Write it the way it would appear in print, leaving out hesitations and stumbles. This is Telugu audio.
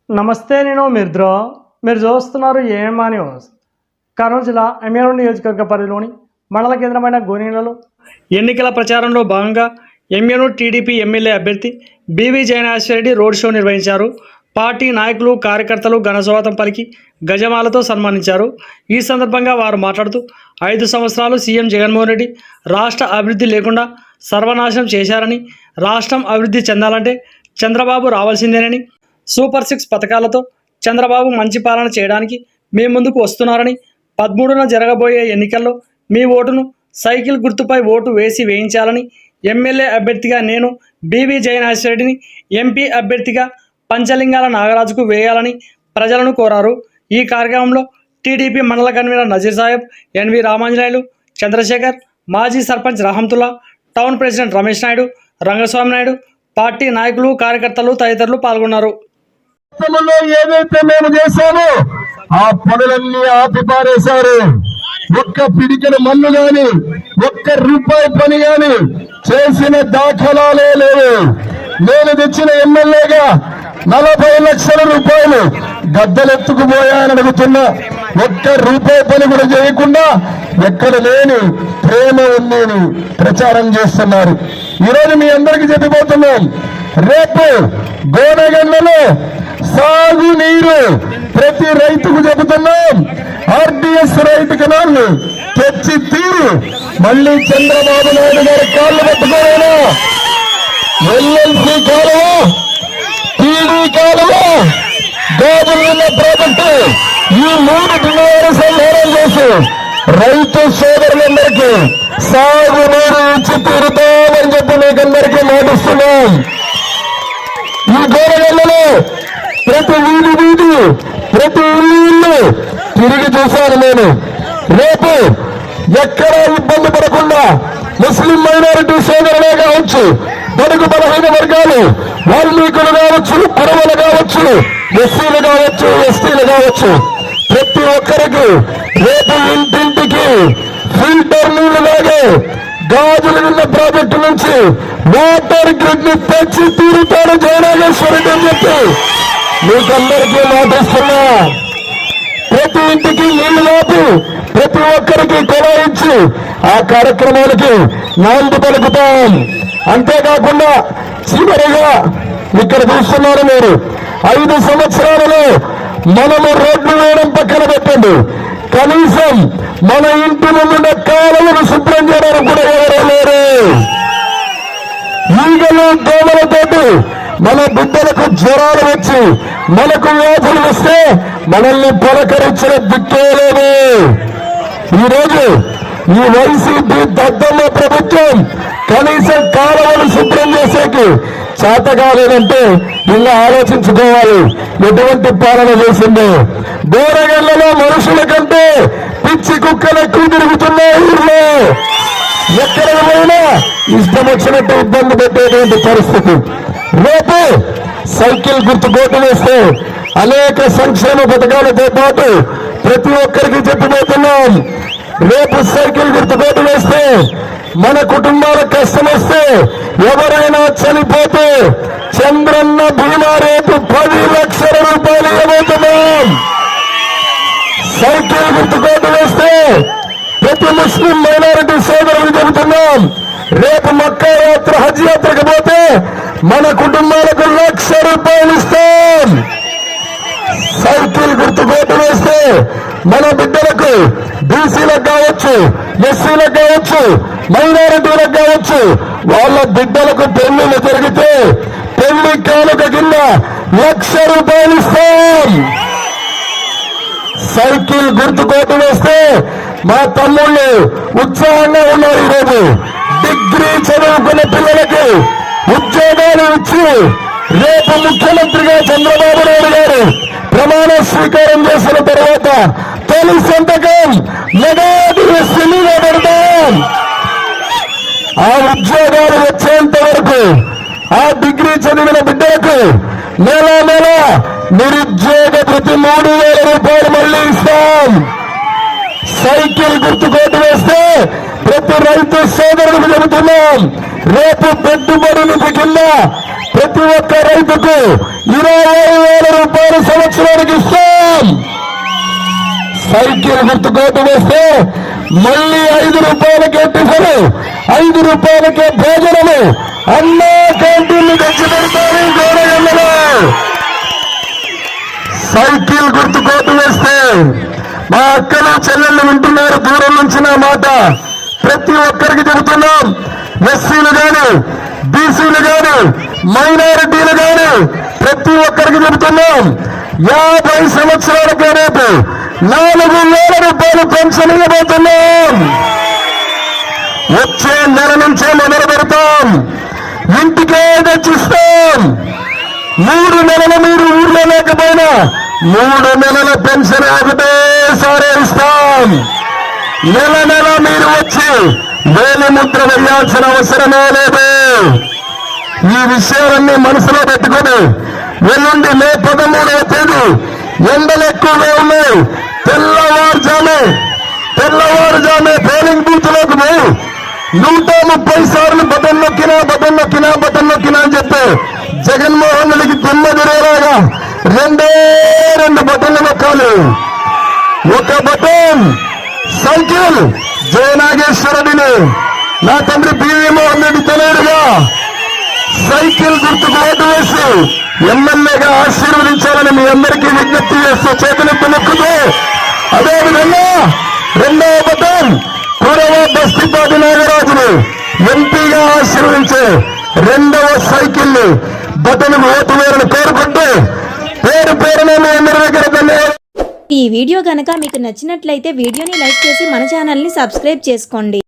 నమస్తే, నేను మిర్ద్రో. మీరు చూస్తున్నారు ఏమా న్యూస్. కర్నూలు జిల్లా ఎమ్మెల్యే నియోజకవర్గ పరిధిలోని మండల కేంద్రమైన గోనెగండ్లలో ఎన్నికల ప్రచారంలో భాగంగా ఎమ్మెల్యే టీడీపీ ఎమ్మెల్యే అభ్యర్థి బివి జయనాథరెడ్డి రోడ్ షో నిర్వహించారు. పార్టీ నాయకులు కార్యకర్తలు ఘనస్వాగతం పలికి గజమాలతో సన్మానించారు. ఈ సందర్భంగా వారు మాట్లాడుతూ 5 సంవత్సరాలు సీఎం జగన్మోహన్ రెడ్డి రాష్ట్ర అభివృద్ధి లేకుండా సర్వనాశనం చేశారని, రాష్ట్రం అభివృద్ధి చెందాలంటే చంద్రబాబు రావాల్సిందేనని, సూపర్ 6 పథకాలతో చంద్రబాబు మంచి పాలన చేయడానికి మీ ముందుకు వస్తున్నారని, 13న జరగబోయే ఎన్నికల్లో మీ ఓటును సైకిల్ గుర్తుపై ఓటు వేయించాలని, ఎమ్మెల్యే అభ్యర్థిగా నేను బివి జయనాథరెడ్డిని, ఎంపీ అభ్యర్థిగా పంచలింగాల నాగరాజుకు వేయాలని ప్రజలను కోరారు. ఈ కార్యక్రమంలో టీడీపీ మండల కన్వీనర్ నజీర్ సాహెబ్, ఎన్వి రామాంజనేయులు, చంద్రశేఖర్, మాజీ sarpanch Rahmatullah, town president Ramesh Naidu, Rangaswamy Naidu, party నాయకులు కార్యకర్తలు తదితరులు పాల్గొన్నారు. ఏదైతే మేము చేశామో ఆ పనులన్నీ ఆపిపారేశారు. ఒక్క పిడికిన మన్ను గాని, ఒక్క రూపాయి పని గాని చేసిన దాఖలాలే లేవు. నేను తెచ్చిన ఎమ్మెల్యేగా 40 లక్షల రూపాయలు గద్దలెత్తుకుపోయాయని అడుగుతున్నా. ఒక్క రూపాయి పని కూడా చేయకుండా ఎక్కడ లేని ప్రేమ ఉందని ప్రచారం చేస్తున్నారు. ఈరోజు మీ అందరికీ చెప్పిపోతున్నాం, రేపు గోనెగండ్లలో సాగునీరు ప్రతి రైతుకు చెబుతున్నాం. ఆర్డీఎస్ రైతు కెనాల్ తెచ్చి తీరు. మళ్ళీ చంద్రబాబు నాయుడు గారి కాళ్ళు పట్టుకోలేనా? ఎల్ఎల్సీ కాలువ, టీడీ కాలువ, గోబులున్న ప్రాజెక్టు, ఈ 3 డిమాండ్లు సంహారం చేసి రైతు సోదరులందరికీ సాగునీరు ఇచ్చి తీరుతామని చెప్పి మీకందరికీ మాటిస్తున్నాం. ఈ గోనెగండ్లలో ప్రతి వీధి, ప్రతి ఇల్లు తిరిగి చూశాను నేను. రేపు ఎక్కడా ఇబ్బంది పడకుండా ముస్లిం మైనారిటీ సోదరులే కావచ్చు, బడుగు బలహీన వర్గాలు, వాల్మీకులు కావచ్చు, కురవలు కావచ్చు, ఎస్సీలు కావచ్చు, ఎస్టీలు కావచ్చు, ప్రతి ఒక్కరికి రేపు ఇంటింటికి ఫిల్టర్ నీళ్లు లాగే గాజులు ఉన్న ప్రాజెక్టు నుంచి వాటర్ గ్రిడ్ ని తెచ్చి తీరుతాడు జయనాగేశ్వరుడు అని చెప్పి మీకందరికీ మాటిస్తున్నా. ప్రతి ఇంటికి నీళ్లు లోపు ప్రతి ఒక్కరికి కొలాయించి ఆ కార్యక్రమాలకి నాంది పలుకుతాం. అంతేకాకుండా చివరిగా ఇక్కడ చూస్తున్నారు మీరు, 5 సంవత్సరాలలో మనము రోడ్లు వేయడం పక్కన పెట్టండి, కనీసం మన ఇంటి ముందున్న కాలువను శుభ్రం చేయడానికి కూడా ఎవరూ లేరు. ఈగలు దోమలతోటి మన బిడ్డలకు జ్వరాలు వచ్చి మనకు వ్యాధులు వస్తే మనల్ని పలకరించిన దిక్కే లేదు. ఈరోజు ఈ వైసీపీ దద్దమ్మ ప్రభుత్వం కనీసం కాలువలు శుభ్రం చేసేకి చేత కాలేదంటే ఇలా ఆలోచించుకోవాలి ఎటువంటి పాలన చేసిందో. గోనెగండ్లలో మనుషుల కంటే పిచ్చి కుక్కలు ఎక్కువ తిరుగుతున్నాయి. ఊర్లో ఎక్కడ పోయినా ఇష్టం వచ్చినట్టు ఇబ్బంది పెట్టేటువంటి పరిస్థితి. రేపు సైకిల్ గుర్తు కోటు వేస్తే అనేక సంక్షేమ పథకాలతో పాటు ప్రతి ఒక్కరికి చెప్పిపోతున్నాం. రేపు సైకిల్ గుర్తు కోటు వేస్తే మన కుటుంబాలకు కష్టం వస్తే, ఎవరైనా చనిపోతే చంద్రన్న బీమా రేపు 10 లక్షల రూపాయలు ఇవ్వబోతున్నాం. సైకిల్ గుర్తు కోటు వేస్తే ప్రతి ముస్లిం మైనారిటీ సోదరులు చెబుతున్నాం, రేపు మక్కా యాత్ర, హజ్ యాత్రకు పోతే మన కుటుంబాలకు 1 లక్ష రూపాయలు ఇస్తాం. సైకిల్ గుర్తు కోటు వేస్తే మన బిడ్డలకు, బీసీలకు కావచ్చు, ఎస్సీలకు కావచ్చు, మైనారిటీలకు కావచ్చు, వాళ్ళ బిడ్డలకు పెళ్లిళ్ళు జరిగితే పెళ్లి కానుక కింద 1 లక్ష రూపాయలు ఇస్తాం. సైకిల్ గుర్తు కోటు వేస్తే మా తమ్ముళ్ళు ఉత్సాహంగా ఉన్నారు. ఈరోజు డిగ్రీ చదువుకున్న పిల్లలకి ఉద్యోగాలు ఇచ్చి రేపు ముఖ్యమంత్రిగా చంద్రబాబు నాయుడు గారు ప్రమాణ స్వీకారం చేసిన తర్వాత తొలి సంతకం మెగాడిఎస్సీగా పెడతాం. ఆ ఉద్యోగాలు వచ్చేంత వరకు ఆ డిగ్రీ చదివిన బిడ్డలకు నెల నిరుద్యోగ భృతి 3,000 రూపాయలు మళ్ళీ ఇస్తాం. సైకిల్ గుర్తు కోటు వేస్తే ప్రతి రైతు సోదరులకు చెబుతున్నాం, రేపు పెట్టుబడులకు కింద ప్రతి ఒక్క రైతుకు 20,000 రూపాయలు సంవత్సరానికి ఇస్తాం. సైకిల్ గుర్తుకోటు వేస్తే మళ్ళీ 5 రూపాయలకే టిఫిన్, 5 రూపాయలకే భోజనము అన్న క్యాంటీన్లు తెచ్చి పెడతారు గోడగల్లో. సైకిల్ గుర్తుకోటు వేస్తే మా అక్కలు చెల్లెళ్ళు వింటున్నారు దూరం నుంచి నా మాట. ప్రతి ఒక్కరికి చెబుతున్నాం, ఎస్సీలు గాని, బీసీలు గాని, మైనారిటీలు గాని ప్రతి ఒక్కరికి చెబుతున్నాం, 50 సంవత్సరాలకే రేపు 4,000 రూపాయలు పెన్షన్ ఇవ్వబోతున్నాం. వచ్చే నెల నుంచే మొదలు పెడతాం, ఇంటికే తెచ్చిస్తాం. 3 నెలలు మీరు ఊర్లో లేకపోయినా 3 నెలల పెన్షన్ ఒకటేసారి ఇస్తాం. నెల నెల మీరు వచ్చి వేలి ముద్ర వేయాల్సిన అవసరమే లేదు. ఈ విషయాలన్నీ మనసులో పెట్టుకుని ఎల్లుండి మే 13వ తేదీ ఎండలు ఎక్కువగా ఉన్నాయి. తెల్లవారుజామే పోలింగ్ బూత్ లోకి పోయి 130 సార్లు బటన్ నొక్కినా అని చెప్పి జగన్మోహన్ రెడ్డికి దిమ్మ తిరిగేలాగా 2 బటన్లు నొక్కాలి. ఒక బటన్ సైకిల్ జయనాగేశ్వరరెడ్డిని, నా తండ్రి బివి మోహన్ రెడ్డి తెలియదుగా సైకిల్ గుర్తుకు ఓటు వేసి ఎమ్మెల్యేగా ఆశీర్వదించాలని మీ అందరికీ విజ్ఞప్తి చేస్తూ చేతులెత్తి నొక్కుతూ, అదేవిధంగా 2వ బటన్ కురవ బస్తిపాటి నాగరాజును ఎంపీగా ఆశీర్వదించే 2వ సైకిల్ బటన్ ఓటు వేయాలని కోరుకుంటూ పేరున మీ అందరి దగ్గర ధన్యవాదాలు. ఈ వీడియో గనక మీకు నచ్చినట్లయితే వీడియోని లైక్ చేసి మన ఛానల్ని సబ్స్క్రైబ్ చేసుకోండి.